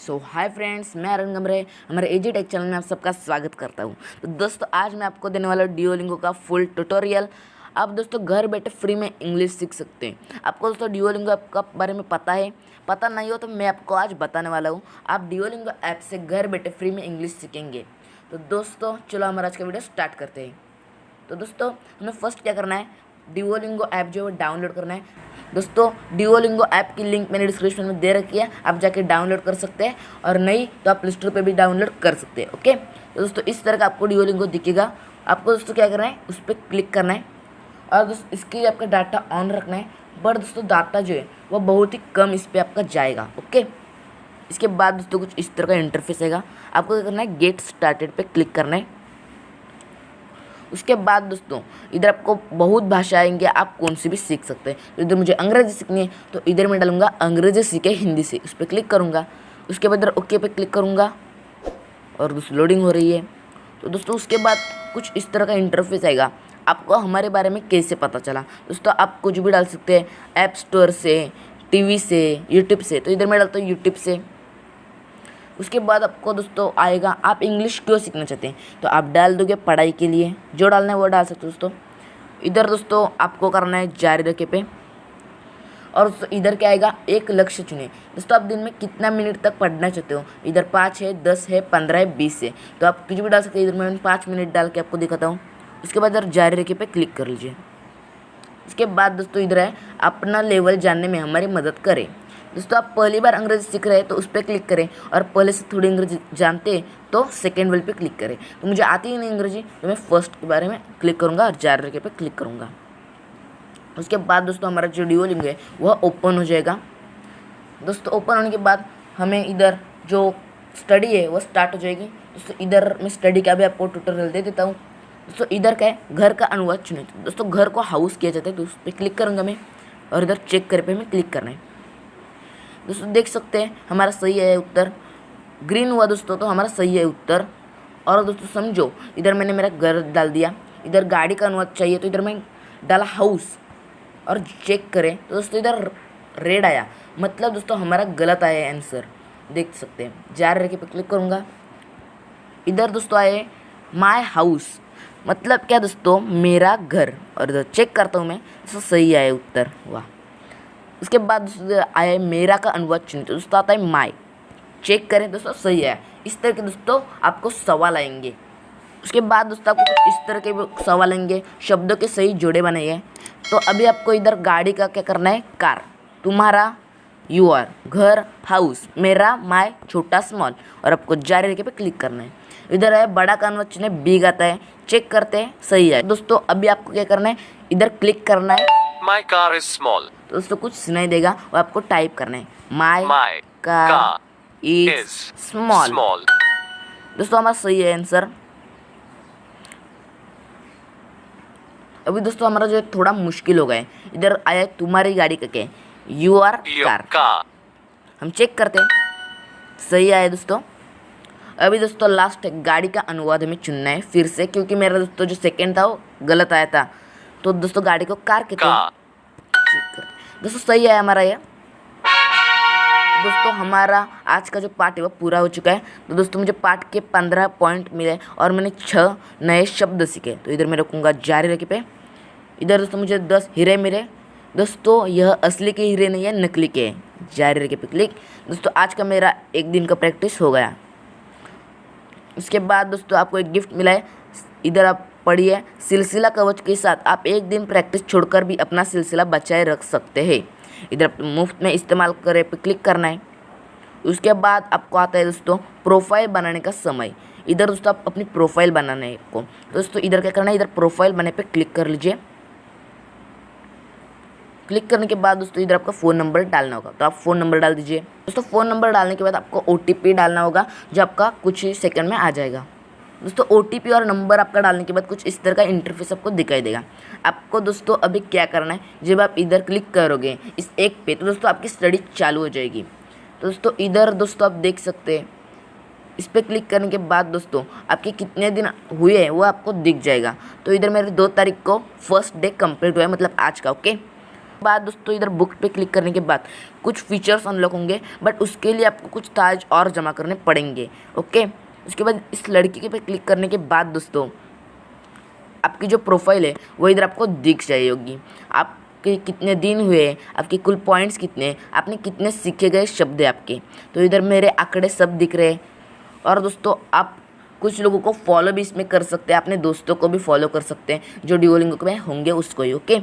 सो hi friends, मैं आर्यन गमरे हमारे एजी take channel में आप सबका स्वागत करता हूं। तो दोस्तों आज मैं आपको देने वाला डिओलिंगो का फुल ट्यूटोरियल। आप दोस्तों घर बैठे फ्री में इंग्लिश सीख सकते हैं। आपको दोस्तों डिओलिंगो ऐप का बारे में पता है? पता नहीं हो तो मैं आपको आज बताने वाला हूँ। आप डिओलिंगो ऐप से घर बैठे फ्री में इंग्लिश सीखेंगे। तो दोस्तों चलो हमारा आज का वीडियो स्टार्ट करते हैं। तो दोस्तों हमें फर्स्ट क्या करना है, डिओलिंगो ऐप जो है डाउनलोड करना है। दोस्तों डिओलिंगो ऐप की लिंक मैंने डिस्क्रिप्शन में दे रखी है, आप जाके डाउनलोड कर सकते हैं, और नहीं तो आप प्ले स्टोर पर भी डाउनलोड कर सकते हैं। ओके, तो दोस्तों इस तरह का आपको डिओलिंगो दिखेगा। आपको दोस्तों क्या करना है, उस पर क्लिक करना है और दोस्तों इसके लिए आपका डाटा ऑन रखना है। बट दोस्तों डाटा जो है वो बहुत ही कम इस पर आपका जाएगा। ओके, इसके बाद दोस्तों कुछ इस तरह का इंटरफेस आएगा। आपको क्या करना है, गेट स्टार्टेड पे क्लिक करना है। उसके बाद दोस्तों इधर आपको बहुत भाषा आएंगे, आप कौन सी भी सीख सकते हैं। तो इधर मुझे अंग्रेजी सीखनी है तो इधर मैं डालूंगा अंग्रेजी सीखे हिंदी से, उस पर क्लिक करूँगा। उसके बाद इधर ओके पे क्लिक करूँगा और दोस्तों लोडिंग हो रही है। तो दोस्तों उसके बाद कुछ इस तरह का इंटरफेस आएगा। आपको हमारे बारे में कैसे पता चला? दोस्तों आप कुछ भी डाल सकते हैं, ऐप स्टोर से, टीवी से, यूट्यूब से। तो इधर मैं डालता हूँ यूट्यूब से। उसके बाद आपको दोस्तों आएगा आप इंग्लिश क्यों सीखना चाहते हैं, तो आप डाल दोगे पढ़ाई के लिए, जो डालना है वो डाल सकते हो दोस्तों। इधर दोस्तों आपको करना है जारी रखे पे, और दोस्तों इधर क्या आएगा, एक लक्ष्य चुने। दोस्तों आप दिन में कितना मिनट तक पढ़ना चाहते हो, इधर 5 है, 10 है, 15 है, 20 है, तो आप कुछ भी डाल सकते हैं। इधर मैं 5 मिनट डाल के आपको दिखाता हूँ। उसके बाद इधर जारी रखे पे क्लिक कर लीजिए। उसके बाद दोस्तों इधर है अपना लेवल जानने में हमारी मदद करें। दोस्तों आप पहली बार अंग्रेजी सीख रहे हैं तो उस पर क्लिक करें, और पहले से थोड़ी अंग्रेजी जानते हैं तो सेकेंड वाले पे क्लिक करें। तो मुझे आती ही नहीं अंग्रेजी, तो मैं फर्स्ट के बारे में क्लिक करूँगा और जारी रखे पे क्लिक करूँगा। उसके बाद दोस्तों हमारा जो डिओलिंगो है वह ओपन हो जाएगा। दोस्तों ओपन होने के बाद हमें इधर जो स्टडी है वो स्टार्ट हो जाएगी। दोस्तों इधर मैं स्टडी का भी आपको ट्यूटोरियल दे देता हूँ। दोस्तों इधर क्या है, घर का अनुवाद चुने। दोस्तों घर को हाउस किया जाता है, तो उस पर क्लिक करूँगा मैं, और इधर चेक करे पे हमें क्लिक करना है। दोस्तों देख सकते हैं हमारा सही है उत्तर, ग्रीन हुआ दोस्तों, तो हमारा सही है उत्तर। और दोस्तों समझो इधर मैंने मेरा घर डाल दिया। इधर गाड़ी का अनुवाद चाहिए तो इधर मैं डाला हाउस, और चेक करें तो दोस्तों इधर रेड आया, मतलब दोस्तों हमारा गलत आया आंसर, देख सकते हैं। जारी रखे पे क्लिक करूँगा। इधर दोस्तों आए माय हाउस, मतलब क्या दोस्तों, मेरा घर, और इधर चेक करता हूँ मैं, दोस्तों सही आया उत्तर, वाह। उसके बाद दोस्तों आया मेरा का अनुवाद चुनिए, तो दोस्तों आता है माय, चेक करें दोस्तों सही है। इस तरह के दोस्तों आपको सवाल आएंगे। उसके बाद दोस्तों आपको इस तरह के सवाल आएंगे, शब्दों के सही जोड़े बनाइए। तो अभी आपको इधर गाड़ी का क्या करना है, कार, तुम्हारा यूर, घर हाउस, मेरा माय, छोटा स्मॉल, और आपको जारी रखे पे क्लिक करना है। इधर है बड़ा का अनुवाद चुने, बिग आता है, चेक करते हैं सही है। दोस्तों अभी आपको क्या करना है, इधर क्लिक करना है, My car is small. तो दोस्तों कुछ सुनाई देगा और आपको टाइप करना है माई कार इज स्मॉल। दोस्तों हमारा सही है आंसर। अभी दोस्तों हमारा जो है थोड़ा मुश्किल हो गया है। इधर आया तुम्हारी गाड़ी का क्या है, यूर कार, हम चेक करते हैं सही आया दोस्तों। अभी दोस्तों लास्ट है, गाड़ी का अनुवाद हमें चुनना है फिर से, क्योंकि मेरा दोस्तों जो सेकंड था वो गलत आया था। तो दोस्तों गाड़ी को कार कहते हैं, दोस्तों सही है हमारा ये। दोस्तों हमारा आज का जो पार्ट है वो पूरा हो चुका है। तो दोस्तों मुझे पार्ट के 15 पॉइंट मिले और मैंने 6 नए शब्द सीखे। तो इधर मैं रखूँगा जारी रखे पे। इधर दोस्तों मुझे 10 हीरे मिले। दोस्तों यह असली के हीरे नहीं है, नकली के, जारी रखे पे क्लिक। दोस्तों आज का मेरा एक दिन का प्रैक्टिस हो गया। उसके बाद दोस्तों आपको एक गिफ्ट मिला है, इधर आप पढ़िए, सिलसिला कवच के साथ आप एक दिन प्रैक्टिस छोड़कर भी अपना सिलसिला बचाए रख सकते हैं। इधर मुफ्त में इस्तेमाल करे पे क्लिक करना है। उसके बाद आपको आता है दोस्तों प्रोफाइल बनाने का समय। इधर दोस्तों आप अपनी प्रोफाइल बनाना है आपको। दोस्तों इधर क्या करना है, इधर प्रोफाइल बनाने पे क्लिक कर लीजिए। क्लिक करने के बाद दोस्तों इधर आपका फ़ोन नंबर डालना होगा, तो आप फ़ोन नंबर डाल दीजिए। दोस्तों फ़ोन नंबर डालने के बाद आपको OTP डालना होगा, जो आपका कुछ ही सेकंड में आ जाएगा। दोस्तों OTP और नंबर आपका डालने के बाद कुछ इस तरह का इंटरफेस आपको दिखाई देगा। आपको दोस्तों अभी क्या करना है, जब आप इधर क्लिक करोगे इस एक पे, तो दोस्तों आपकी स्टडी चालू हो जाएगी। तो दोस्तों इधर दोस्तों आप देख सकते हैं, इस पर क्लिक करने के बाद दोस्तों आपके कितने दिन हुए हैं वो आपको दिख जाएगा। तो इधर मेरे 2 तारीख को फर्स्ट डे कंप्लीट हुआ है, मतलब आज का। ओके, बाद दोस्तों इधर बुक पे क्लिक करने के बाद कुछ फीचर्स अनलॉक होंगे, बट उसके लिए आपको कुछ ताज और जमा करने पड़ेंगे। ओके, उसके बाद इस लड़की के पे क्लिक करने के बाद दोस्तों आपकी जो प्रोफाइल है वो इधर आपको दिख जाए होगी। आपके कितने दिन हुए, आपके कुल पॉइंट्स कितने, आपने कितने सीखे गए शब्द है आपके, तो इधर मेरे आंकड़े सब दिख रहे हैं। और दोस्तों आप कुछ लोगों को फॉलो भी इसमें कर सकते हैं, अपने दोस्तों को भी फॉलो कर सकते हैं जो डुओलिंगो में होंगे उसको ही। ओके,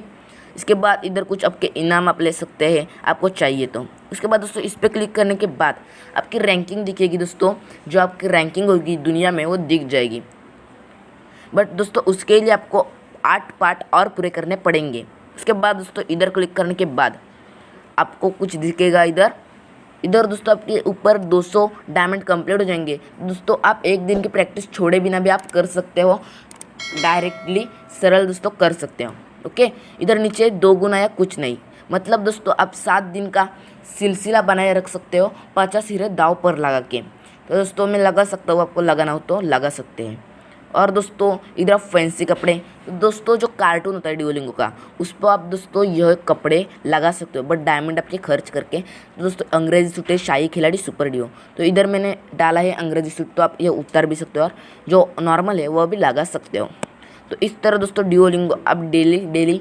इसके बाद इधर कुछ आपके इनाम आप ले सकते हैं आपको चाहिए तो। उसके बाद दोस्तों इस पर क्लिक करने के बाद आपकी रैंकिंग दिखेगी दोस्तों, जो आपकी रैंकिंग होगी दुनिया में वो दिख जाएगी। बट दोस्तों उसके लिए आपको 8 पार्ट और पूरे करने पड़ेंगे। उसके बाद दोस्तों इधर क्लिक करने के बाद आपको कुछ दिखेगा इधर दोस्तों आपके ऊपर 200 डायमंड कंप्लीट हो जाएंगे। दोस्तों आप एक दिन की प्रैक्टिस छोड़े बिना भी आप कर सकते हो, डायरेक्टली सरल दोस्तों कर सकते हो। ओके, इधर नीचे 2 गुना या कुछ नहीं, मतलब दोस्तों आप 7 दिन का सिलसिला बनाए रख सकते हो 50 हीरे दाव पर लगा के। तो दोस्तों मैं लगा सकता हूँ, आपको लगाना हो तो लगा सकते हैं। और दोस्तों इधर फैंसी कपड़े, तो दोस्तों जो कार्टून होता है डुओलिंगो का उस पर आप दोस्तों यह कपड़े लगा सकते हो, बट डायमंड आपके खर्च करके। तो दोस्तों अंग्रेजी सूट है शाही खिलाड़ी सुपर डिओ, तो इधर मैंने डाला है अंग्रेजी सूट, तो आप ये उतार भी सकते हो, और जो नॉर्मल है वह भी लगा सकते हो। तो इस तरह दोस्तों डुओलिंगो आप डेली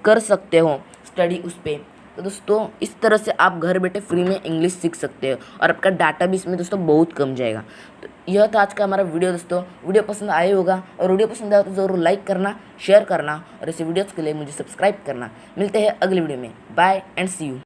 कर सकते हो स्टडी उस पर। तो दोस्तों इस तरह से आप घर बैठे फ्री में इंग्लिश सीख सकते हो, और आपका डाटा भी इसमें दोस्तों बहुत कम जाएगा। तो यह था आज का हमारा वीडियो दोस्तों। वीडियो पसंद आया होगा, और वीडियो पसंद आया तो ज़रूर लाइक करना, शेयर करना, और ऐसे वीडियोज़ के लिए मुझे सब्सक्राइब करना। मिलते हैं अगले वीडियो में, बाय एंड सी यू।